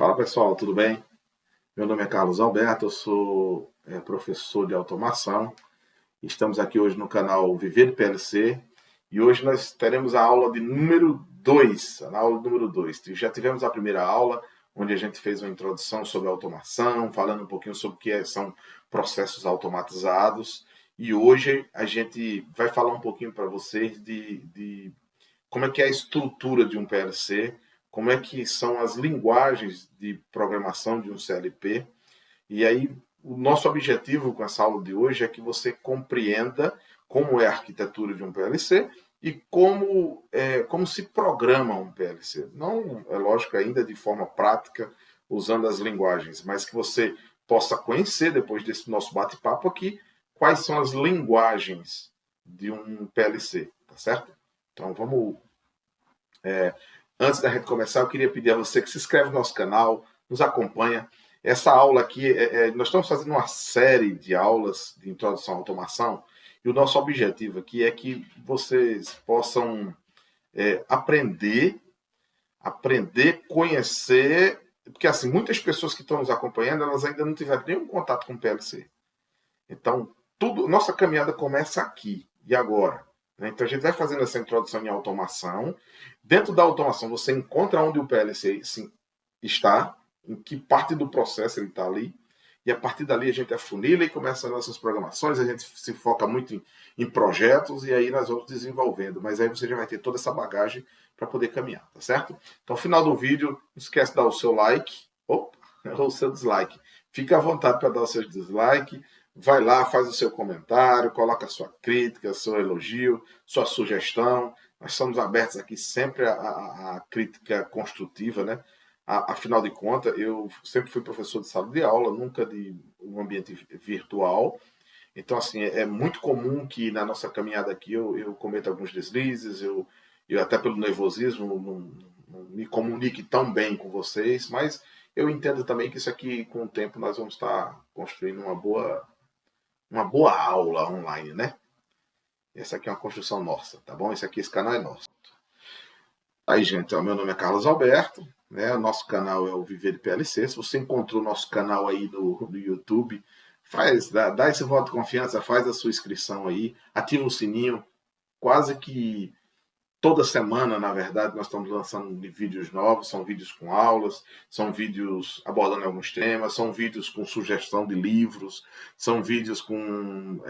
Fala pessoal, tudo bem? Meu nome é Carlos Alberto, eu sou professor de automação. Estamos aqui hoje no canal Viver de PLC e hoje nós teremos a aula de número 2. A aula número 2. Já tivemos a primeira aula, onde a gente fez uma introdução sobre automação, falando um pouquinho sobre o que são processos automatizados. E hoje a gente vai falar um pouquinho para vocês de como é que é a estrutura de um PLC, como é que são as linguagens de programação de um CLP. E aí, o nosso objetivo com essa aula de hoje é que você compreenda como é a arquitetura de um PLC e como se programa um PLC. Não, é lógico, ainda de forma prática, usando as linguagens, mas que você possa conhecer, depois desse nosso bate-papo aqui, quais são as linguagens de um PLC, tá certo? Então, vamos... Antes da gente começar, eu queria pedir a você que se inscreve no nosso canal, nos acompanha. Essa aula aqui, nós estamos fazendo uma série de aulas de introdução à automação e o nosso objetivo aqui é que vocês possam aprender, conhecer, porque assim, muitas pessoas que estão nos acompanhando, elas ainda não tiveram nenhum contato com o PLC. Então, nossa caminhada começa aqui e agora. Então, a gente vai fazendo essa introdução em automação. Dentro da automação, você encontra onde o PLC está, em que parte do processo ele está ali, e a partir dali a gente afunila e começa as nossas programações, a gente se foca muito em projetos, e aí nós vamos desenvolvendo. Mas aí você já vai ter toda essa bagagem para poder caminhar, tá certo? Então, ao final do vídeo, não esquece de dar o seu like, ou o seu dislike. Fique à vontade para dar o seu dislike. Vai lá, faz o seu comentário, coloca a sua crítica, seu elogio, sua sugestão. Nós somos abertos aqui sempre à crítica construtiva, né? Afinal de contas, eu sempre fui professor de sala de aula, nunca de um ambiente virtual. Então, assim, é muito comum que na nossa caminhada aqui eu cometa alguns deslizes, eu até pelo nervosismo não me comunique tão bem com vocês, mas eu entendo também que isso aqui, com o tempo, nós vamos estar construindo uma boa aula online, né? Essa aqui é uma construção nossa, tá bom? Esse canal é nosso. Aí, gente, meu nome é Carlos Alberto, né? O nosso canal é o Viver de PLC. Se você encontrou o nosso canal aí no YouTube, dá esse voto de confiança, faz a sua inscrição aí, ativa o sininho. Quase que toda semana, na verdade, nós estamos lançando vídeos novos, são vídeos com aulas, são vídeos abordando alguns temas, são vídeos com sugestão de livros, são vídeos com,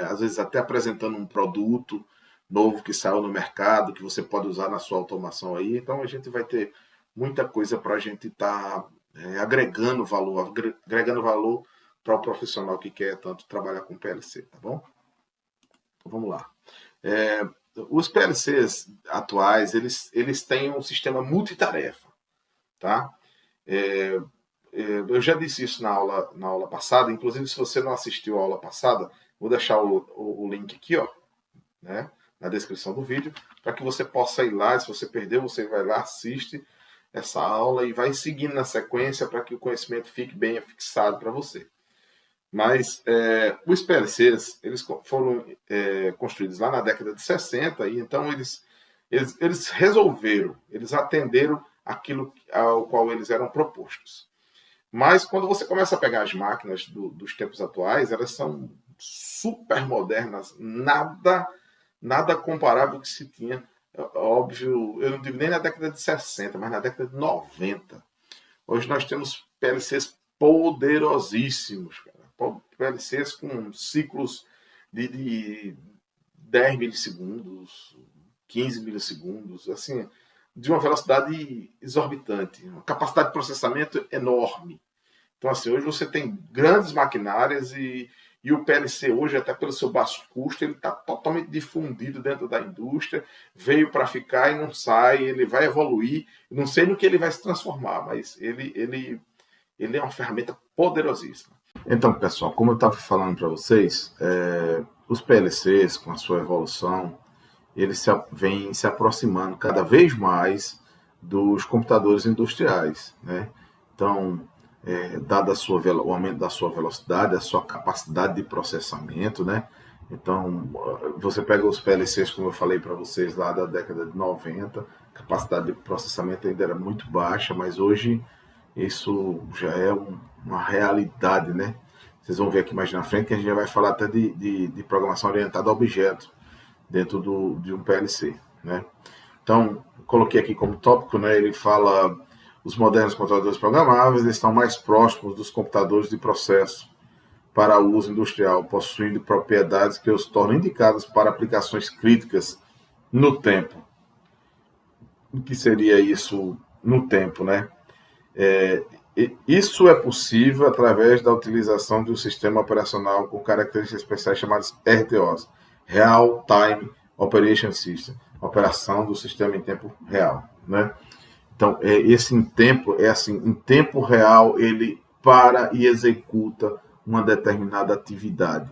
às vezes, até apresentando um produto novo que saiu no mercado, que você pode usar na sua automação aí. Então, a gente vai ter muita coisa para a gente estar agregando valor para o profissional que quer tanto trabalhar com PLC, tá bom? Então, vamos lá. Os PLCs atuais, eles têm um sistema multitarefa, tá? Eu já disse isso na aula passada, inclusive se você não assistiu a aula passada, vou deixar o link aqui, ó, né, na descrição do vídeo, para que você possa ir lá, se você perdeu, você vai lá, assiste essa aula e vai seguindo na sequência para que o conhecimento fique bem fixado para você. Mas os PLCs, eles foram construídos lá na década de 60, e então eles resolveram, eles atenderam aquilo ao qual eles eram propostos. Mas quando você começa a pegar as máquinas dos tempos atuais, elas são super modernas, nada comparável ao que se tinha, óbvio, eu não digo nem na década de 60, mas na década de 90. Hoje nós temos PLCs poderosíssimos, cara. PLCs com ciclos de 10 milissegundos, 15 milissegundos, assim, de uma velocidade exorbitante, uma capacidade de processamento enorme. Então, assim, hoje você tem grandes maquinárias e o PLC hoje, até pelo seu baixo custo, ele está totalmente difundido dentro da indústria, veio para ficar e não sai, ele vai evoluir, não sei no que ele vai se transformar, mas ele é uma ferramenta poderosíssima. Então, pessoal, como eu estava falando para vocês, os PLCs, com a sua evolução, eles vêm se aproximando cada vez mais dos computadores industriais, né? Então, dado o aumento da sua velocidade, a sua capacidade de processamento, né? Então, você pega os PLCs, como eu falei para vocês, lá da década de 90, a capacidade de processamento ainda era muito baixa, mas hoje Isso já é uma realidade, né? Vocês vão ver aqui mais na frente que a gente já vai falar até de programação orientada a objeto dentro de um PLC, né? Então, coloquei aqui como tópico, né? Ele fala os modernos controladores programáveis estão mais próximos dos computadores de processo para uso industrial, possuindo propriedades que os tornam indicados para aplicações críticas no tempo. O que seria isso no tempo, né? Isso é possível através da utilização de um sistema operacional com características especiais chamadas RTOs, Real Time Operation System, operação do sistema em tempo real, né? Então, esse em tempo é assim, em tempo real ele para e executa uma determinada atividade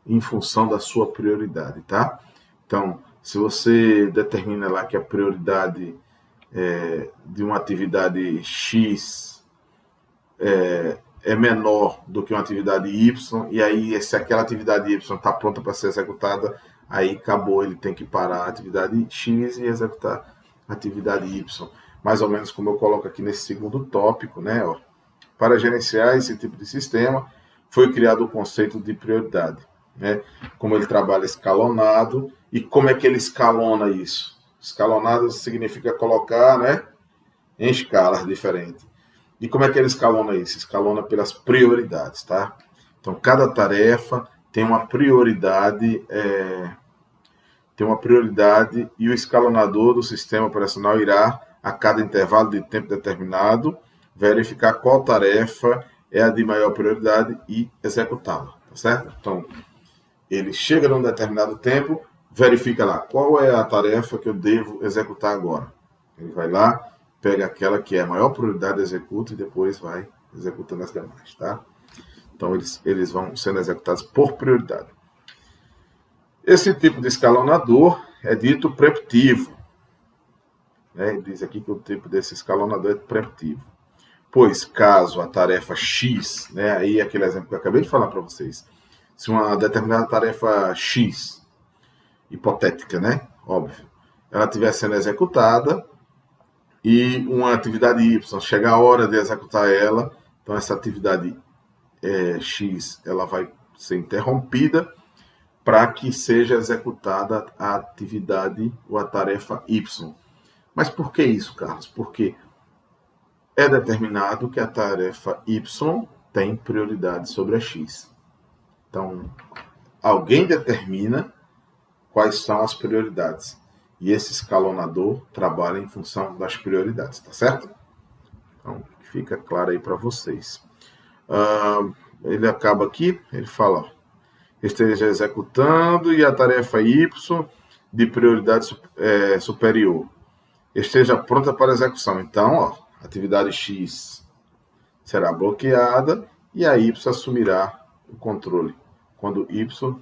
em função da sua prioridade, tá? Então, se você determina lá que a prioridade de uma atividade X é menor do que uma atividade Y, e aí se aquela atividade Y está pronta para ser executada, aí acabou, ele tem que parar a atividade X e executar a atividade Y. Mais ou menos como eu coloco aqui nesse segundo tópico, né? Ó. Para gerenciar esse tipo de sistema, foi criado o conceito de prioridade, né? Como ele trabalha escalonado, e como é que ele escalona isso? Escalonado significa colocar, né, em escalas diferentes. E como é que ele escalona isso? Escalona pelas prioridades, tá? Então, cada tarefa tem uma prioridade e o escalonador do sistema operacional irá, a cada intervalo de tempo determinado, verificar qual tarefa é a de maior prioridade e executá-la, tá certo? Então, ele chega num determinado tempo, verifica lá qual é a tarefa que eu devo executar agora. Ele vai lá, pega aquela que é a maior prioridade, executa e depois vai executando as demais, tá? Então, eles vão sendo executados por prioridade. Esse tipo de escalonador é dito preemptivo. Né? Diz aqui que o tipo desse escalonador é preemptivo. Pois, caso a tarefa X, né, aí aquele exemplo que eu acabei de falar para vocês, se uma determinada tarefa X, hipotética, né, óbvio, ela estiver sendo executada e uma atividade Y, chega a hora de executar ela, então essa atividade X, ela vai ser interrompida para que seja executada a atividade ou a tarefa Y. Mas por que isso, Carlos? Porque é determinado que a tarefa Y tem prioridade sobre a X. Então, alguém determina quais são as prioridades. E esse escalonador trabalha em função das prioridades, tá certo? Então, fica claro aí para vocês. Ele acaba aqui, ele fala, ó, esteja executando e a tarefa Y de prioridade superior esteja pronta para execução. Então, ó, atividade X será bloqueada e a Y assumirá o controle. Quando Y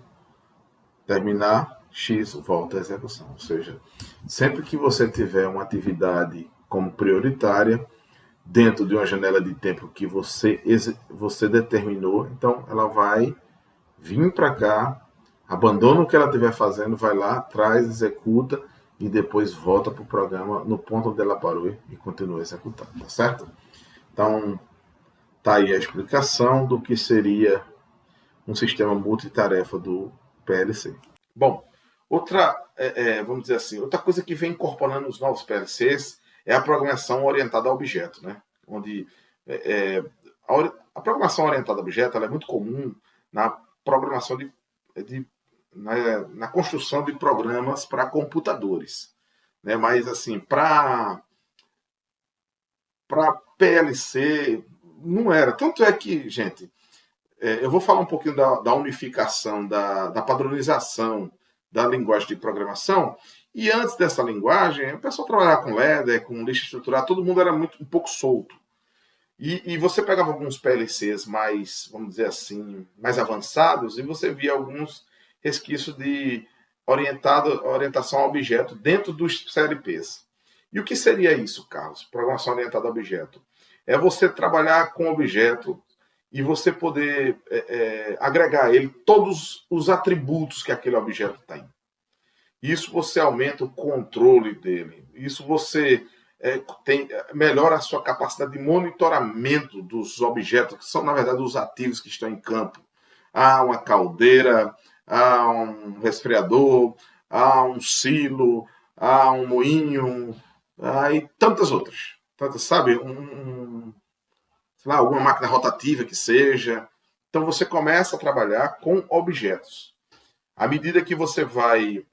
terminar, X volta à execução. Ou seja, sempre que você tiver uma atividade como prioritária, dentro de uma janela de tempo que você determinou, então ela vai vir para cá, abandona o que ela estiver fazendo, vai lá, traz, executa e depois volta para o programa no ponto onde ela parou e continua executando, tá certo? Então, tá aí a explicação do que seria um sistema multitarefa do PLC. Bom, outra, vamos dizer assim, outra coisa que vem incorporando os novos PLCs é a programação orientada a objeto, né? Onde a programação orientada a objeto ela é muito comum na programação na construção de programas para computadores, né? Mas assim, para PLC não era. Tanto é que, gente, eu vou falar um pouquinho da unificação, da padronização da linguagem de programação. E antes dessa linguagem, o pessoal trabalhava com ladder, com lista estruturada, todo mundo era um pouco solto. E você pegava alguns PLCs mais, vamos dizer assim, mais avançados, e você via alguns resquícios de orientação a objeto dentro dos CLPs. E o que seria isso, Carlos? Programação orientada a objeto. É você trabalhar com objeto e você poder agregar a ele todos os atributos que aquele objeto tem. Isso você aumenta o controle dele. Isso você melhora a sua capacidade de monitoramento dos objetos, que são, na verdade, os ativos que estão em campo. Há uma caldeira, há um resfriador, há um silo, há um moinho, e tantas outras. Tantas, sabe? Sei lá, alguma máquina rotativa que seja. Então você começa a trabalhar com objetos. À medida que você vai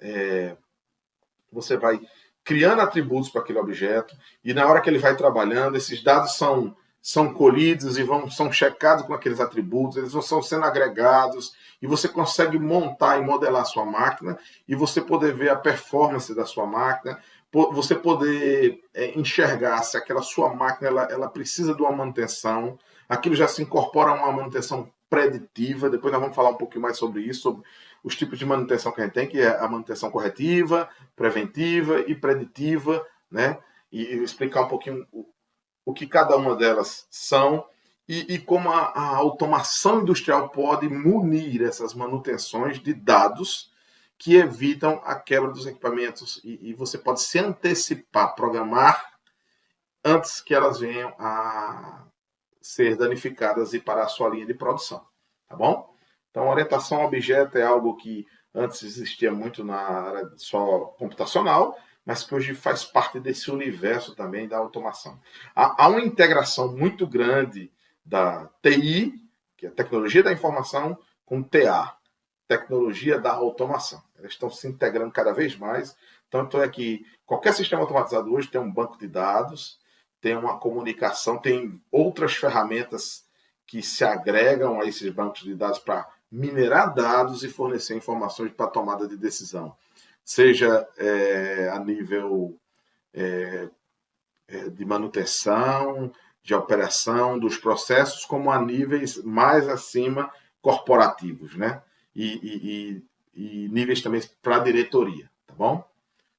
criando atributos para aquele objeto, e na hora que ele vai trabalhando, esses dados são colhidos e são checados com aqueles atributos, eles vão sendo agregados, e você consegue montar e modelar a sua máquina, e você poder ver a performance da sua máquina, você poder enxergar se aquela sua máquina ela precisa de uma manutenção, aquilo já se incorpora a uma manutenção preditiva, depois nós vamos falar um pouquinho mais sobre isso, sobre os tipos de manutenção que a gente tem, que é a manutenção corretiva, preventiva e preditiva, né? E explicar um pouquinho o que cada uma delas são e como a automação industrial pode munir essas manutenções de dados que evitam a quebra dos equipamentos e você pode se antecipar, programar antes que elas venham a ser danificadas e parar a sua linha de produção, tá bom? Então, orientação a objeto é algo que antes existia muito na área só computacional, mas que hoje faz parte desse universo também da automação. Há uma integração muito grande da TI, que é a tecnologia da informação, com TA, tecnologia da automação. Elas estão se integrando cada vez mais. Tanto é que qualquer sistema automatizado hoje tem um banco de dados, tem uma comunicação, tem outras ferramentas que se agregam a esses bancos de dados para minerar dados e fornecer informações para tomada de decisão, seja a nível de manutenção, de operação dos processos, como a níveis mais acima corporativos, né? E níveis também para a diretoria, tá bom?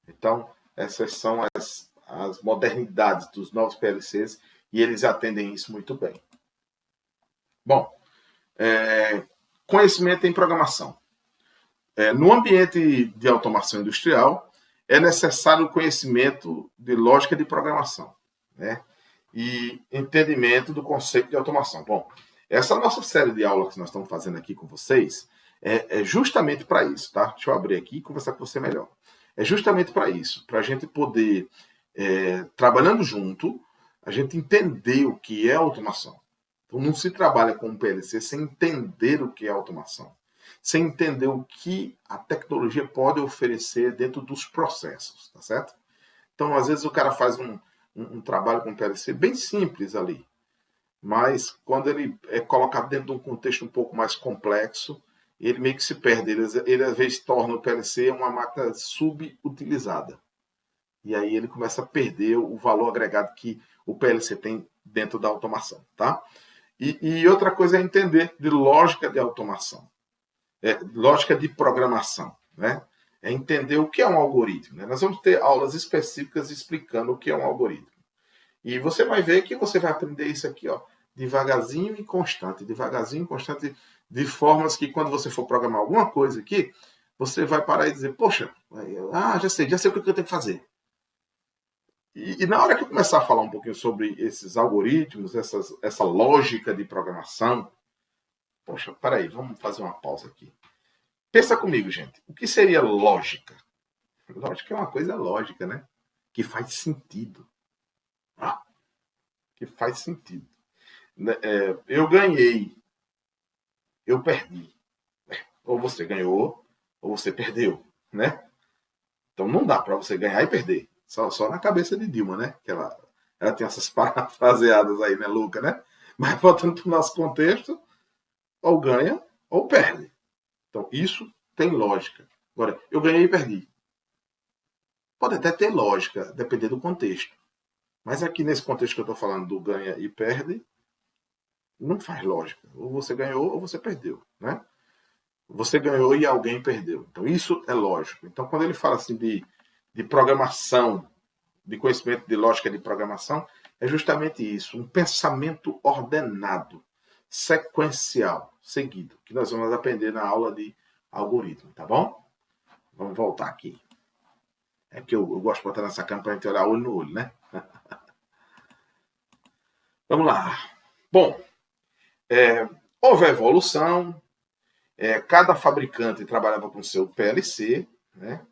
Então, essas são as modernidades dos novos PLCs e eles atendem isso muito bem. Bom, conhecimento em programação. No ambiente de automação industrial, é necessário o conhecimento de lógica de programação, né? E entendimento do conceito de automação. Bom, essa nossa série de aulas que nós estamos fazendo aqui com vocês é justamente para isso, tá? Deixa eu abrir aqui e conversar com você melhor. É justamente para isso, para a gente poder, trabalhando junto, a gente entender o que é automação. Então, não se trabalha com um PLC sem entender o que é automação, sem entender o que a tecnologia pode oferecer dentro dos processos, tá certo? Então, às vezes o cara faz um trabalho com PLC bem simples ali, mas quando ele é colocado dentro de um contexto um pouco mais complexo, ele meio que se perde. Ele às vezes torna o PLC uma máquina subutilizada. E aí ele começa a perder o valor agregado que o PLC tem dentro da automação, tá? E outra coisa é entender de lógica de automação, lógica de programação, né? É entender o que é um algoritmo, né? Nós vamos ter aulas específicas explicando o que é um algoritmo. E você vai ver que você vai aprender isso aqui, ó, devagarzinho e constante, de formas que quando você for programar alguma coisa aqui, você vai parar e dizer, poxa, já sei o que eu tenho que fazer. E na hora que eu começar a falar um pouquinho sobre esses algoritmos, essa lógica de programação, poxa, peraí, vamos fazer uma pausa aqui. Pensa comigo, gente. O que seria lógica? Lógica é uma coisa lógica, né? Que faz sentido. Que faz sentido. Eu ganhei, eu perdi. Ou você ganhou, ou você perdeu, né? Então não dá para você ganhar e perder. Só na cabeça de Dilma, né? Que ela tem essas parafraseadas aí, né, Luca, né? Mas voltando para o nosso contexto, ou ganha ou perde. Então isso tem lógica. Agora, eu ganhei e perdi. Pode até ter lógica, dependendo do contexto. Mas aqui nesse contexto que eu estou falando do ganha e perde, não faz lógica. Ou você ganhou ou você perdeu, né? Você ganhou e alguém perdeu. Então isso é lógico. Então quando ele fala assim de programação, de conhecimento de lógica de programação, é justamente isso, um pensamento ordenado, sequencial, seguido, que nós vamos aprender na aula de algoritmo, tá bom? Vamos voltar aqui. É porque eu gosto de botar nessa câmera para a gente olhar olho no olho, né? Vamos lá. Bom, houve a evolução, cada fabricante trabalhava com seu PLC, né?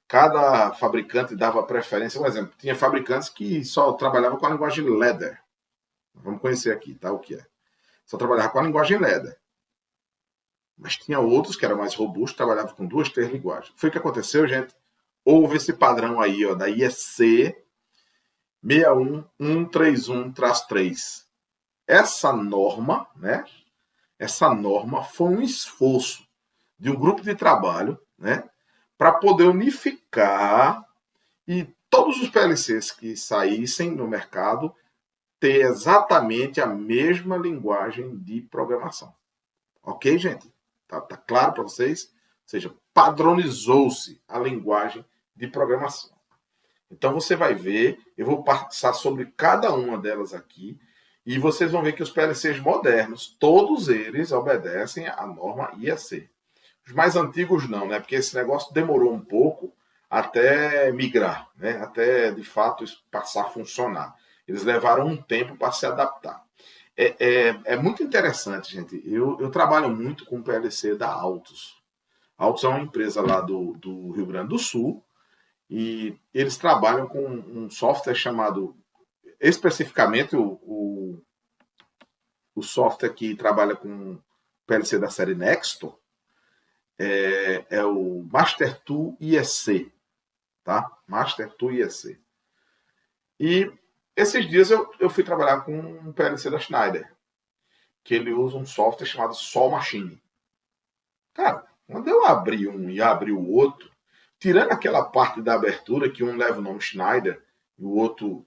Cada fabricante dava preferência. Por exemplo, tinha fabricantes que só trabalhavam com a linguagem Ladder. Vamos conhecer aqui, tá? O que é? Só trabalhava com a linguagem Ladder. Mas tinha outros que eram mais robustos, trabalhavam com 2, 3 linguagens. Foi o que aconteceu, gente? Houve esse padrão aí, ó, da IEC 61131-3. Essa norma, né? Essa norma foi um esforço de um grupo de trabalho, né? Para poder unificar e todos os PLCs que saíssem no mercado ter exatamente a mesma linguagem de programação. Ok, gente? Tá claro para vocês? Ou seja, padronizou-se a linguagem de programação. Então você vai ver, eu vou passar sobre cada uma delas aqui, e vocês vão ver que os PLCs modernos, todos eles obedecem à norma IEC. Os mais antigos não, né? Porque esse negócio demorou um pouco até migrar, né? Até de fato passar a funcionar. Eles levaram um tempo para se adaptar. É muito interessante, gente. Eu trabalho muito com o PLC da Altus. A Altus é uma empresa lá do Rio Grande do Sul e eles trabalham com um software chamado, especificamente o software que trabalha com PLC da série Nextor, é o Master2 IEC, tá? Master2 IEC. E esses dias eu fui trabalhar com um PLC da Schneider, que ele usa um software chamado Sol Machine. Cara, quando eu abri um e abri o outro, tirando aquela parte da abertura que um leva o nome Schneider e o outro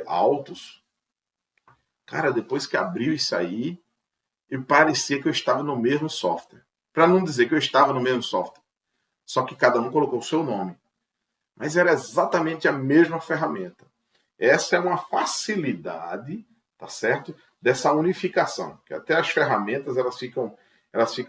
Altus, cara, depois que abriu isso aí, parecia que eu estava no mesmo software. Para não dizer que eu estava no mesmo software. Só que cada um colocou o seu nome. Mas era exatamente a mesma ferramenta. Essa é uma facilidade, tá certo? Dessa unificação. Que até as ferramentas elas ficam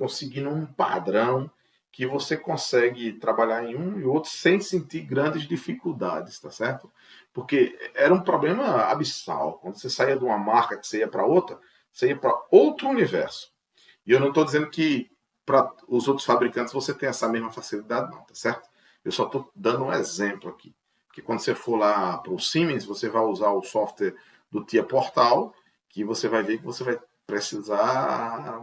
seguindo um padrão que você consegue trabalhar em um e outro sem sentir grandes dificuldades, tá certo? Porque era um problema abissal. Quando você saía de uma marca que você ia para outra, você ia para outro universo. E eu não estou dizendo que para os outros fabricantes você tem essa mesma facilidade, não, tá certo? Eu só estou dando um exemplo aqui. Porque quando você for lá para o Siemens, você vai usar o software do TIA Portal, que você vai ver que você vai precisar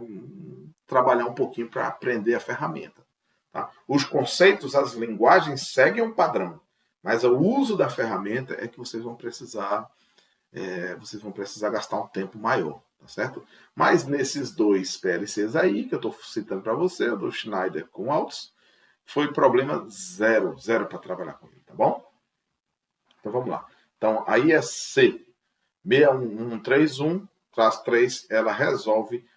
trabalhar um pouquinho para aprender a ferramenta. Tá? Os conceitos, as linguagens seguem um padrão, mas o uso da ferramenta é que vocês vão precisar gastar um tempo maior, tá certo? Mas nesses dois PLCs aí, que eu estou citando para você, do Schneider com Altus, foi problema zero para trabalhar com ele, tá bom? Então vamos lá. Então a IEC 61131-3, ela resolve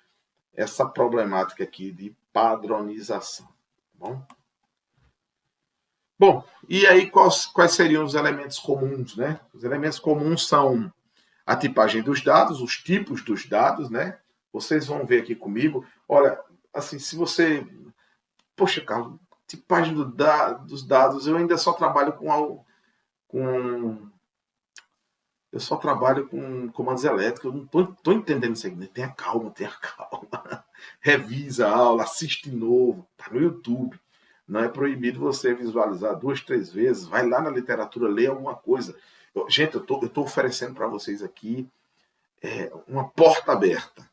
essa problemática aqui de padronização, tá bom? Bom, e aí quais seriam os elementos comuns, né? Os elementos comuns são a tipagem dos dados, os tipos dos dados, né? Vocês vão ver aqui comigo. Olha, assim, se você... Poxa, Carlos, tipagem dos dados, eu ainda só trabalho eu só trabalho com comandos elétricos, eu não estou entendendo isso aí. Tenha calma. Revisa a aula, assiste de novo, tá no YouTube. Não é proibido você visualizar 2, 3 vezes. Vai lá na literatura, lê alguma coisa. Gente, eu estou oferecendo para vocês aqui uma porta aberta.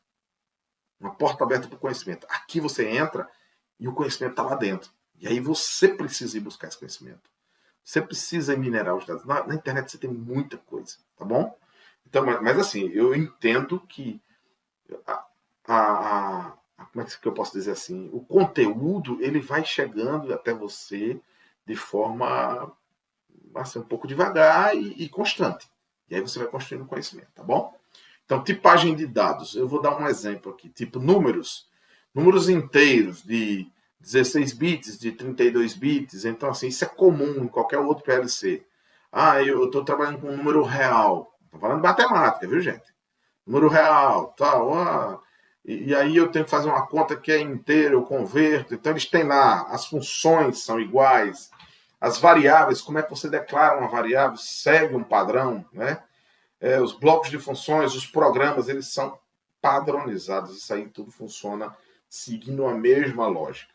Uma porta aberta para o conhecimento. Aqui você entra e o conhecimento está lá dentro. E aí você precisa ir buscar esse conhecimento. Você precisa minerar os dados. Na internet você tem muita coisa, tá bom? Então, mas assim, eu entendo que como é que eu posso dizer assim? O conteúdo, ele vai chegando até você de forma assim, um pouco devagar e constante. E aí você vai construindo conhecimento, tá bom? Então, tipagem de dados. Eu vou dar um exemplo aqui. Tipo números. Números inteiros de 16 bits, de 32 bits. Então, assim, isso é comum em qualquer outro PLC. Eu estou trabalhando com um número real. Estou falando de matemática, viu, gente? Número real, tal. E aí eu tenho que fazer uma conta que é inteira, eu converto. Então, eles têm lá, as funções são iguais. As variáveis, como é que você declara uma variável? Segue um padrão, né? os blocos de funções, os programas, eles são padronizados. Isso aí tudo funciona seguindo a mesma lógica.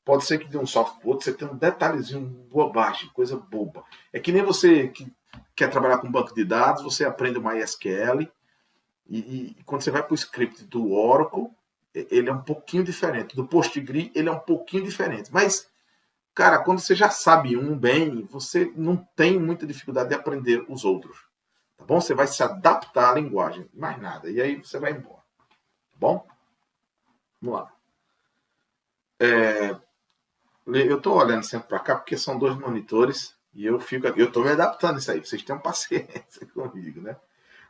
Pode ser que de um software para outro você tenha um detalhezinho, bobagem, coisa boba. É que nem você que quer trabalhar com banco de dados, você aprende o MySQL e quando você vai para o script do Oracle, ele é um pouquinho diferente. Do PostgreSQL, ele é um pouquinho diferente. Mas, cara, quando você já sabe um bem, você não tem muita dificuldade de aprender os outros. Tá bom? Você vai se adaptar à linguagem, mais nada. E aí você vai embora. Tá bom? Vamos lá. Eu estou olhando sempre para cá porque são 2 monitores e eu estou me adaptando a isso aí. Vocês tenham paciência comigo, né?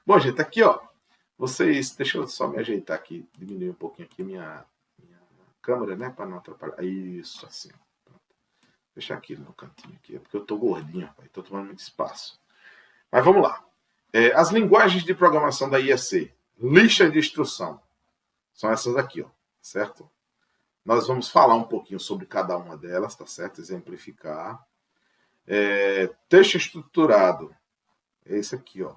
Bom, gente, aqui, ó. Deixa eu só me ajeitar aqui, diminuir um pouquinho aqui minha câmera, né? Para não atrapalhar. Isso, assim. Deixar aqui no cantinho aqui. É porque eu estou gordinho, rapaz. Estou tomando muito espaço. Mas vamos lá. As linguagens de programação da IEC. Lista de instrução. São essas aqui, ó. Certo? Nós vamos falar um pouquinho sobre cada uma delas, tá certo? Exemplificar. Texto estruturado. É esse aqui, ó.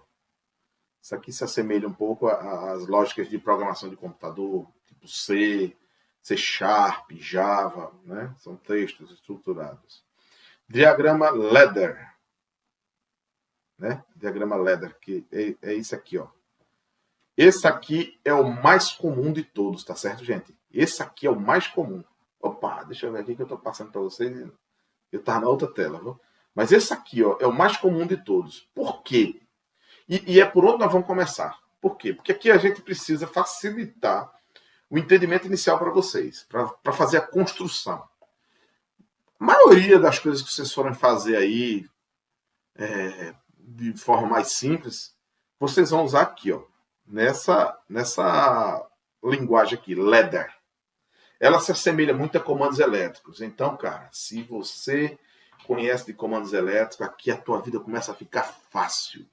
Isso aqui se assemelha um pouco às lógicas de programação de computador, tipo C, C Sharp, Java, né? São textos estruturados. Diagrama ladder, né? Diagrama ladder, que é isso aqui, ó. Esse aqui é o mais comum de todos, tá certo, gente? Esse aqui é o mais comum. Opa, deixa eu ver aqui que eu estou passando para vocês. Eu estava na outra tela, viu? Mas esse aqui, ó, é o mais comum de todos. Por quê? E é por onde nós vamos começar. Por quê? Porque aqui a gente precisa facilitar o entendimento inicial para vocês, para fazer a construção. A maioria das coisas que vocês forem fazer aí de forma mais simples, vocês vão usar aqui, ó, nessa linguagem aqui, ladder. Ela se assemelha muito a comandos elétricos. Então, cara, se você conhece de comandos elétricos, aqui a tua vida começa a ficar fácil,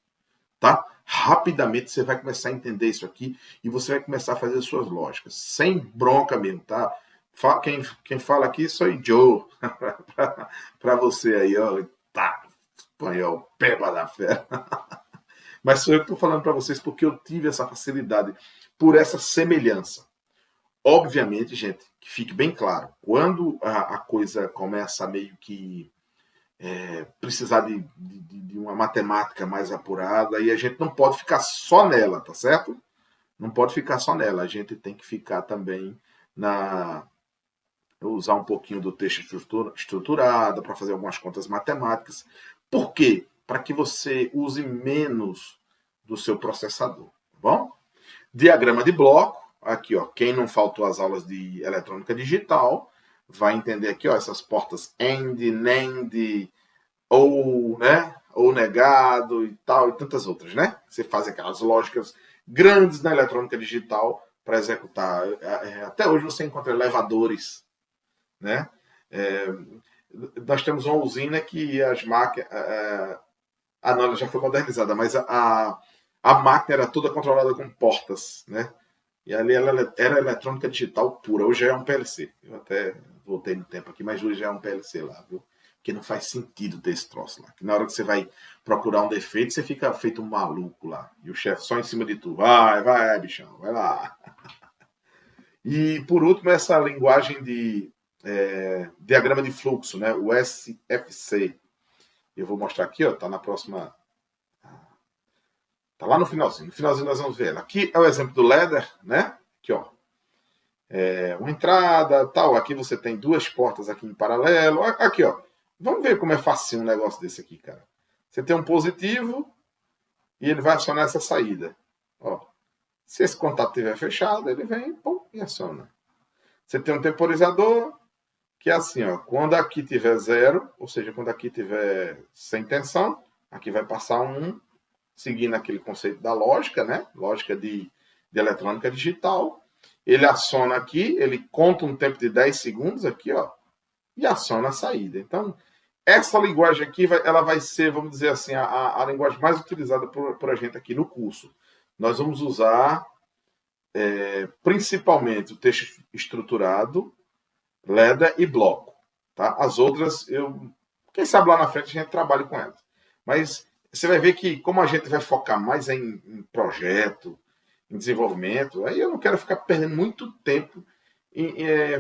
tá? Rapidamente você vai começar a entender isso aqui e você vai começar a fazer as suas lógicas, sem bronca mesmo, tá? Quem fala aqui sou Joe, para você aí, ó, tá, espanhol, peba da fé. Mas sou eu que estou falando para vocês porque eu tive essa facilidade por essa semelhança. Obviamente, gente, que fique bem claro, quando a coisa começa a meio que precisar de uma matemática mais apurada, aí a gente não pode ficar só nela, tá certo? Não pode ficar só nela, a gente tem que ficar também usar um pouquinho do texto estruturado para fazer algumas contas matemáticas. Por quê? Para que você use menos do seu processador, tá bom? Diagrama de bloco, aqui, ó, quem não faltou às aulas de eletrônica digital vai entender aqui, ó, essas portas AND, NAND, ou, né, ou negado e tal, e tantas outras, né? Você faz aquelas lógicas grandes na eletrônica digital para executar. Até hoje você encontra elevadores, né? Nós temos uma usina que as máquinas... não, ela já foi modernizada, mas a máquina era toda controlada com portas, né? E ali ela era eletrônica digital pura. Hoje é um PLC. Eu até voltei no tempo aqui, mas hoje é um PLC lá, viu? Porque não faz sentido ter esse troço lá. Que na hora que você vai procurar um defeito, você fica feito um maluco lá. E o chefe só em cima de tu. Vai, bichão, vai lá. E por último, essa linguagem de diagrama de fluxo, né? O SFC. Eu vou mostrar aqui, ó, tá na próxima. Tá lá no finalzinho. No finalzinho nós vamos ver ela. Aqui é o exemplo do ladder, né? Aqui, ó. Uma entrada, tal. Aqui você tem 2 portas aqui em paralelo. Aqui, ó. Vamos ver como é fácil um negócio desse aqui, cara. Você tem um positivo e ele vai acionar essa saída. Ó. Se esse contato estiver fechado, ele vem pum, e aciona. Você tem um temporizador que é assim, ó. Quando aqui tiver 0, ou seja, quando aqui tiver sem tensão, aqui vai passar um 1, seguindo aquele conceito da lógica, né? Lógica de eletrônica digital. Ele aciona aqui, ele conta um tempo de 10 segundos aqui, ó, e aciona a saída. Então, essa linguagem aqui, ela vai ser, vamos dizer assim, a linguagem mais utilizada por a gente aqui no curso. Nós vamos usar principalmente o texto estruturado, ladder e bloco. Tá? As outras, quem sabe lá na frente a gente trabalha com elas. Mas você vai ver que como a gente vai focar mais em projeto, em desenvolvimento, aí eu não quero ficar perdendo muito tempo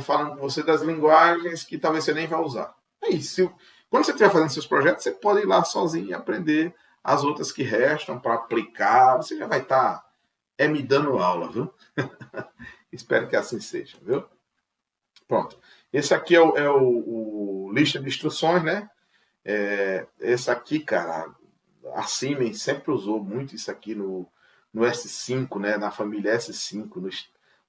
falando com você das linguagens que talvez você nem vá usar. É isso. Quando você estiver fazendo seus projetos, você pode ir lá sozinho e aprender as outras que restam para aplicar. Você já vai estar me dando aula, viu? Espero que assim seja, viu? Pronto. Esse aqui é o lista de instruções, né? Esse aqui, cara, a Siemens sempre usou muito isso aqui no S5, né? Na família S5,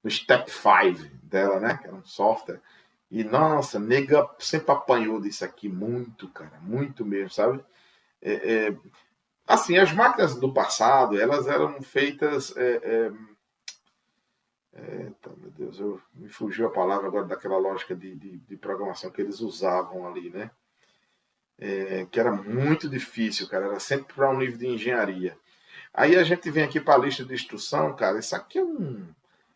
no Step 5 dela, né? Que era um software. E, nossa, nega sempre apanhou disso aqui muito, cara. Muito mesmo, sabe? Assim, as máquinas do passado, elas eram feitas... Eita, meu Deus, me fugiu a palavra agora daquela lógica de programação que eles usavam ali, né? Que era muito difícil, cara. Era sempre para um nível de engenharia. Aí a gente vem aqui para a lista de instrução, cara. Isso aqui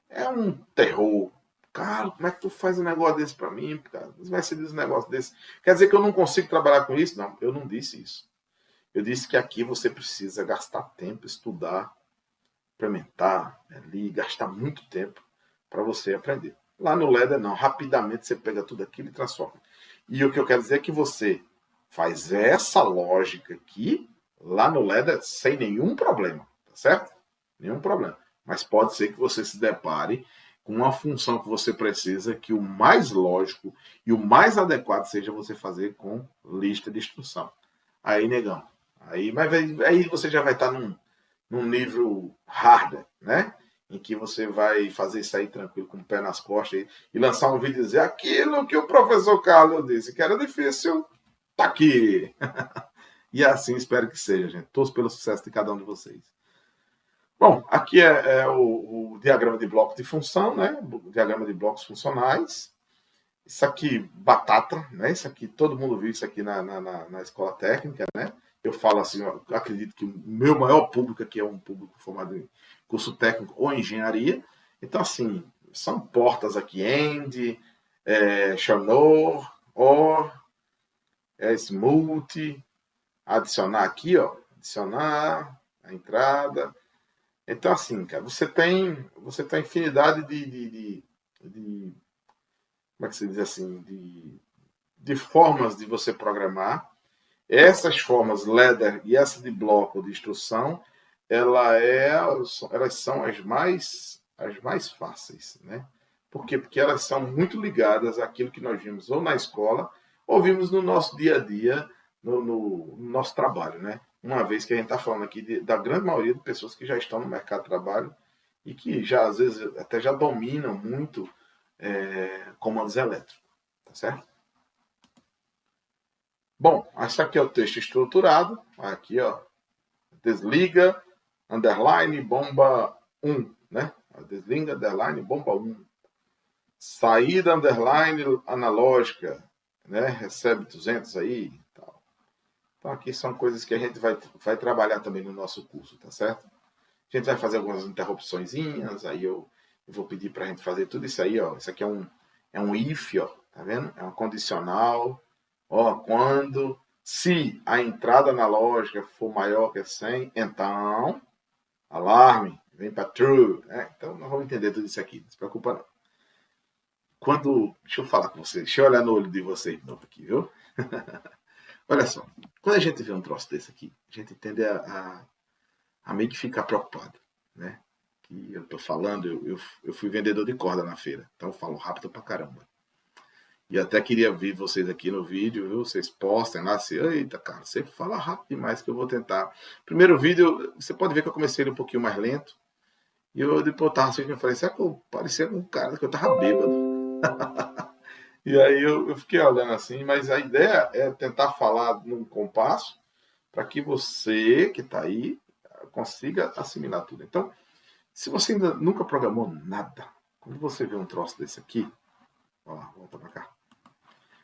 é um terror. Cara, como é que tu faz um negócio desse para mim, cara? Vai ser um negócio desse. Quer dizer que eu não consigo trabalhar com isso? Não, eu não disse isso. Eu disse que aqui você precisa gastar tempo, estudar, implementar, ali, gastar muito tempo para você aprender. Lá no Leder, não. Rapidamente você pega tudo aquilo e transforma. E o que eu quero dizer é que você faz essa lógica aqui, lá no Leder, sem nenhum problema. Tá certo? Nenhum problema. Mas pode ser que você se depare com uma função que você precisa, que o mais lógico e o mais adequado seja você fazer com lista de instrução. Aí, negão. Aí você já vai estar num nível harder, né? Em que você vai fazer isso aí tranquilo, com o pé nas costas e lançar um vídeo e dizer aquilo que o professor Carlos disse, que era difícil, tá aqui. E assim espero que seja, gente. Torço pelo sucesso de cada um de vocês. Bom, aqui é o diagrama de bloco de função, né? O diagrama de blocos funcionais. Isso aqui, batata, né? Isso aqui, todo mundo viu isso aqui na escola técnica, né? Eu falo assim, eu acredito que o meu maior público aqui é um público formado em curso técnico ou engenharia. Então, assim, são portas aqui, AND, Chanor, OR, Smooth, adicionar aqui, ó, adicionar a entrada. Então, assim, cara, você tem infinidade de como é que se diz assim, de formas de você programar. Essas formas ladder e essa de bloco de instrução, elas são as mais fáceis, né? Por quê? Porque elas são muito ligadas àquilo que nós vimos ou na escola ou vimos no nosso dia a dia, no nosso trabalho, né? Uma vez que a gente está falando aqui da grande maioria de pessoas que já estão no mercado de trabalho e que já, às vezes, até já dominam muito comandos elétricos, tá certo? Bom, esse aqui é o texto estruturado. Aqui, ó, desliga, underline, bomba 1, né? Desliga, underline, bomba 1. Saída, underline, analógica, né? Recebe 200 aí e tal. Então, aqui são coisas que a gente vai trabalhar também no nosso curso, tá certo? A gente vai fazer algumas interrupçõezinhas, aí eu vou pedir para a gente fazer tudo isso aí, ó. Isso aqui é um if, ó, tá vendo? É um condicional. Ó, se a entrada analógica for maior que 100, então, alarme, vem para true. Né? Então, nós vamos entender tudo isso aqui, não se preocupa não. Deixa eu falar com vocês, deixa eu olhar no olho de vocês de novo aqui, viu? Olha só, quando a gente vê um troço desse aqui, a gente tende a meio que ficar preocupado, né? Que eu tô falando, eu fui vendedor de corda na feira, então eu falo rápido pra caramba. E até queria ver vocês aqui no vídeo, viu? Vocês postem lá assim, eita, cara, você fala rápido demais que eu vou tentar. Primeiro vídeo, você pode ver que eu comecei ele um pouquinho mais lento. E eu depois tava assim, eu falei, será que eu parecia um cara que eu tava bêbado? E aí eu fiquei olhando assim, mas a ideia é tentar falar num compasso para que você que está aí consiga assimilar tudo. Então, se você ainda nunca programou nada, quando você vê um troço desse aqui, ó lá, volta para cá.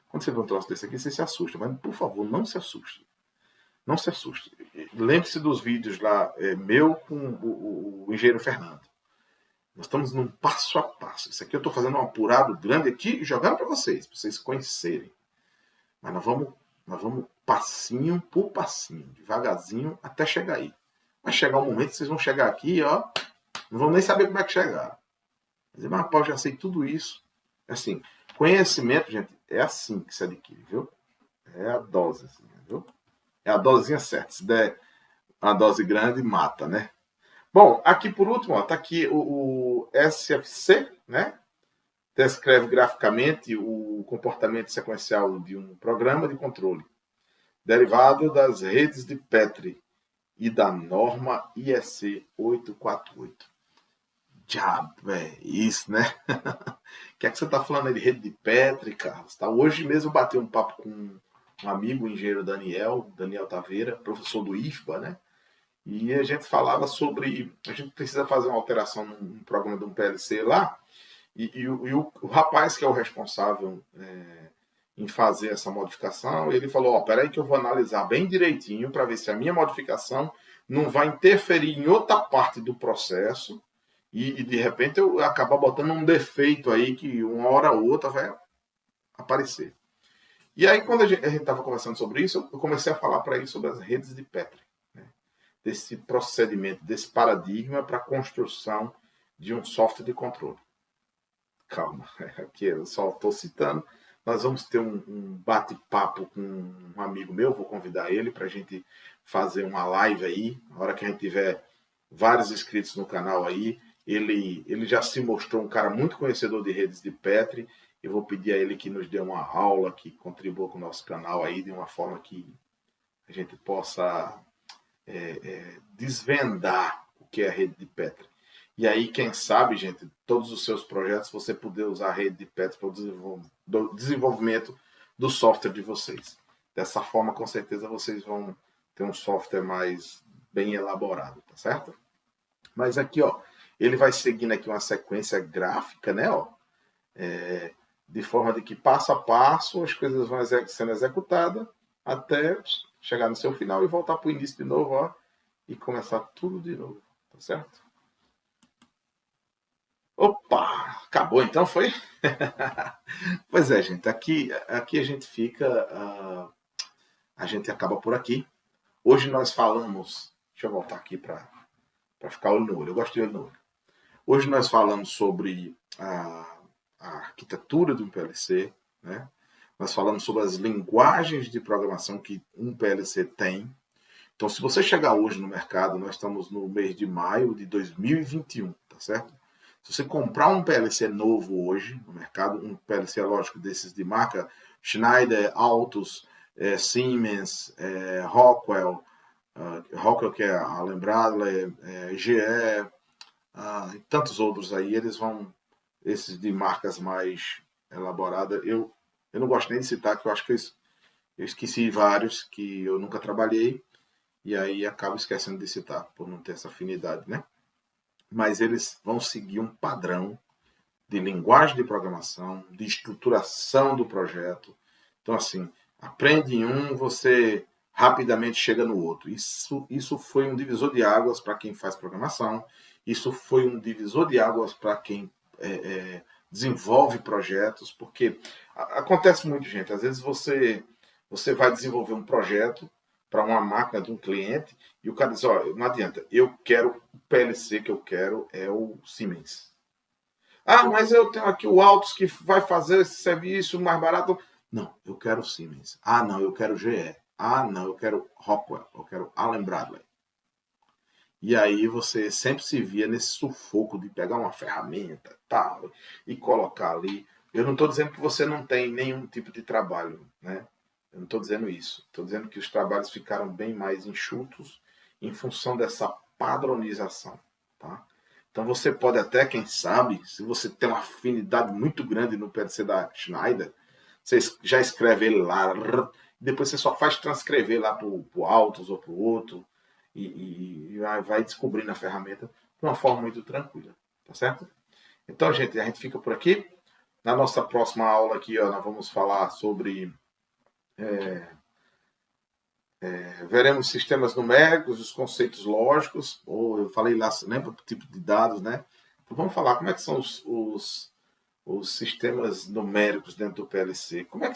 Quando você vê um troço desse aqui, você se assusta, mas por favor, não se assuste. Não se assuste. Lembre-se dos vídeos lá, meu com o engenheiro Fernando. Nós estamos num passo a passo. Isso aqui eu estou fazendo um apurado grande aqui e jogando para vocês conhecerem. Mas nós Nós vamos passinho por passinho, devagarzinho, até chegar aí. Vai chegar um momento que vocês vão chegar aqui, ó, não vão nem saber como é que chegar. Mas, rapaz, eu já sei tudo isso. Assim, conhecimento, gente, é assim que se adquire, viu? É a dose, assim, viu? É a dosinha certa. Se der uma dose grande, mata, né? Bom, aqui por último, ó, tá aqui o SFC, né? Descreve graficamente o comportamento sequencial de um programa de controle, derivado das redes de Petri e da norma IEC 848. Diabo, é isso, né? O que é que você está falando aí de rede de Petri, Carlos? Tá? Hoje mesmo eu bati um papo com um amigo, o engenheiro Daniel Taveira, professor do IFBA, né? E a gente falava sobre. A gente precisa fazer uma alteração num programa de um PLC lá, e o rapaz que é o responsável em fazer essa modificação, ele falou: Ó, peraí, que eu vou analisar bem direitinho para ver se a minha modificação não vai interferir em outra parte do processo e de repente eu acabar botando um defeito aí que uma hora ou outra vai aparecer. E aí, quando a gente estava conversando sobre isso, eu comecei a falar para ele sobre as redes de Petri, né? Desse procedimento, desse paradigma para a construção de um software de controle. Calma, aqui eu só estou citando. Nós vamos ter um bate-papo com um amigo meu, vou convidar ele para a gente fazer uma live aí, na hora que a gente tiver vários inscritos no canal aí. Ele já se mostrou um cara muito conhecedor de redes de Petri. Eu vou pedir a ele que nos dê uma aula, que contribua com o nosso canal aí de uma forma que a gente possa desvendar o que é a rede de Petri. E aí, quem sabe, gente, todos os seus projetos, você poder usar a rede de Petri para o desenvolvimento do software de vocês. Dessa forma, com certeza, vocês vão ter um software mais bem elaborado, tá certo? Mas aqui, ó, ele vai seguindo aqui uma sequência gráfica, né, ó, de forma de que passo a passo as coisas vão sendo executadas até chegar no seu final e voltar para o início de novo, ó, e começar tudo de novo, tá certo? Opa, acabou então, foi? Pois é, gente, aqui a gente fica, a gente acaba por aqui. Hoje nós falamos, deixa eu voltar aqui para ficar olho no olho, eu gosto de olho no olho. Hoje nós falamos sobre a arquitetura de um PLC, né? Nós falamos sobre as linguagens de programação que um PLC tem. Então, se você chegar hoje no mercado, nós estamos no mês de maio de 2021, tá certo? Se você comprar um PLC novo hoje no mercado, um PLC, lógico, desses de marca Schneider, Altus, Siemens, Rockwell, Rockwell que é a Lembrada, GE, e tantos outros aí, eles vão, esses de marcas mais elaboradas, eu não gosto nem de citar, que eu acho que eu esqueci vários que eu nunca trabalhei, e aí acabo esquecendo de citar, por não ter essa afinidade, né? Mas eles vão seguir um padrão de linguagem de programação, de estruturação do projeto. Então, assim, aprende em um, você rapidamente chega no outro. Isso foi um divisor de águas para quem faz programação, isso foi um divisor de águas para quem desenvolve projetos, porque acontece muito, gente. Às vezes você vai desenvolver um projeto para uma máquina de um cliente e o cara diz, ó, não adianta, eu quero o PLC que eu quero é o Siemens. Ah, mas eu tenho aqui o Altus que vai fazer esse serviço mais barato. Não, eu quero o Siemens. Ah, não, eu quero GE. Ah, não, eu quero Rockwell, eu quero Allen Bradley. E aí você sempre se via nesse sufoco de pegar uma ferramenta tal, e colocar ali. Eu não estou dizendo que você não tem nenhum tipo de trabalho, né? Eu não estou dizendo isso. Estou dizendo que os trabalhos ficaram bem mais enxutos em função dessa padronização, tá? Então você pode até, quem sabe, se você tem uma afinidade muito grande no PLC da Schneider, você já escreve ele lá, depois você só faz transcrever lá para o Altus ou para o outro, e vai descobrindo a ferramenta de uma forma muito tranquila, tá certo? Então, gente, a gente fica por aqui. Na nossa próxima aula aqui, ó, nós vamos falar sobre veremos sistemas numéricos, os conceitos lógicos, ou eu falei lá, lembra o tipo de dados, né? Então vamos falar como é que são os sistemas numéricos dentro do PLC, como é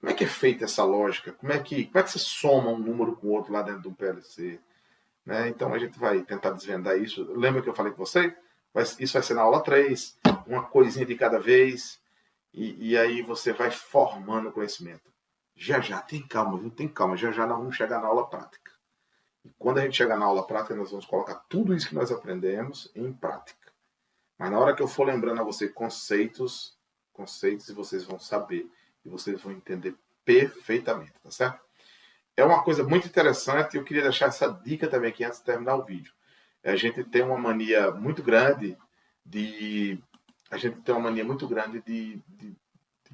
como é que é feita essa lógica? Como é que você soma um número com o outro lá dentro do PLC? Né? Então a gente vai tentar desvendar isso. Lembra que eu falei com você? Isso vai ser na aula 3, uma coisinha de cada vez, e aí você vai formando conhecimento. Já já, tem calma, viu? Tem calma. Já já nós vamos chegar na aula prática. E quando a gente chegar na aula prática, nós vamos colocar tudo isso que nós aprendemos em prática. Mas na hora que eu for lembrando a você conceitos, e vocês vão saber, e vocês vão entender perfeitamente, tá certo? É uma coisa muito interessante e eu queria deixar essa dica também aqui antes de terminar o vídeo. A gente tem uma mania muito grande de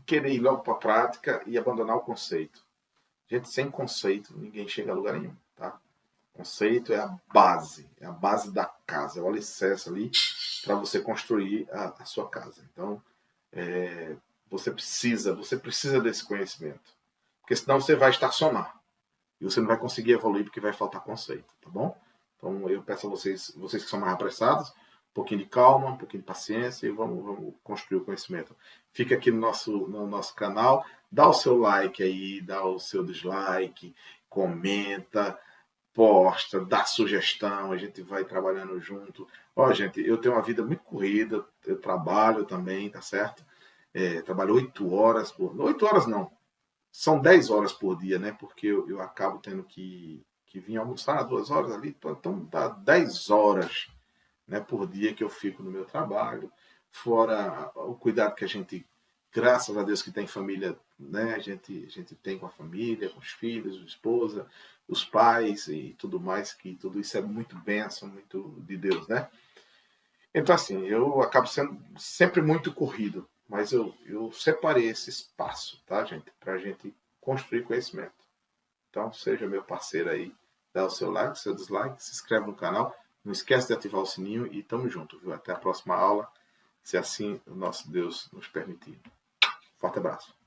querer ir logo para a prática e abandonar o conceito. Gente, sem conceito, ninguém chega a lugar nenhum, tá? Conceito é a base da casa, é o alicerce ali para você construir a sua casa. Então, você precisa desse conhecimento, porque senão você vai estacionar e você não vai conseguir evoluir porque vai faltar conceito, tá bom? Então, eu peço a vocês que são mais apressados, um pouquinho de calma, um pouquinho de paciência e vamos construir o conhecimento. Fica aqui no nosso canal, dá o seu like aí, dá o seu dislike, comenta, posta, dá sugestão, a gente vai trabalhando junto. Ó, gente, eu tenho uma vida muito corrida, eu trabalho também, tá certo? Trabalho 8 horas por... 8 horas não, são 10 horas por dia, né? Porque eu acabo tendo que vir almoçar 2 horas ali, então dá 10 horas, né, por dia que eu fico no meu trabalho, fora o cuidado que a gente, graças a Deus que tem família, né, a gente tem com a família, com os filhos, a esposa, os pais e tudo mais, que tudo isso é muito bênção, muito de Deus, né? Então, assim, eu acabo sendo sempre muito corrido, mas eu separei esse espaço, tá, gente? Pra gente construir conhecimento. Então, seja meu parceiro aí, dá o seu like, seu dislike, se inscreve no canal, não esquece de ativar o sininho e tamo junto, viu? Até a próxima aula, se assim o nosso Deus nos permitir. Forte abraço.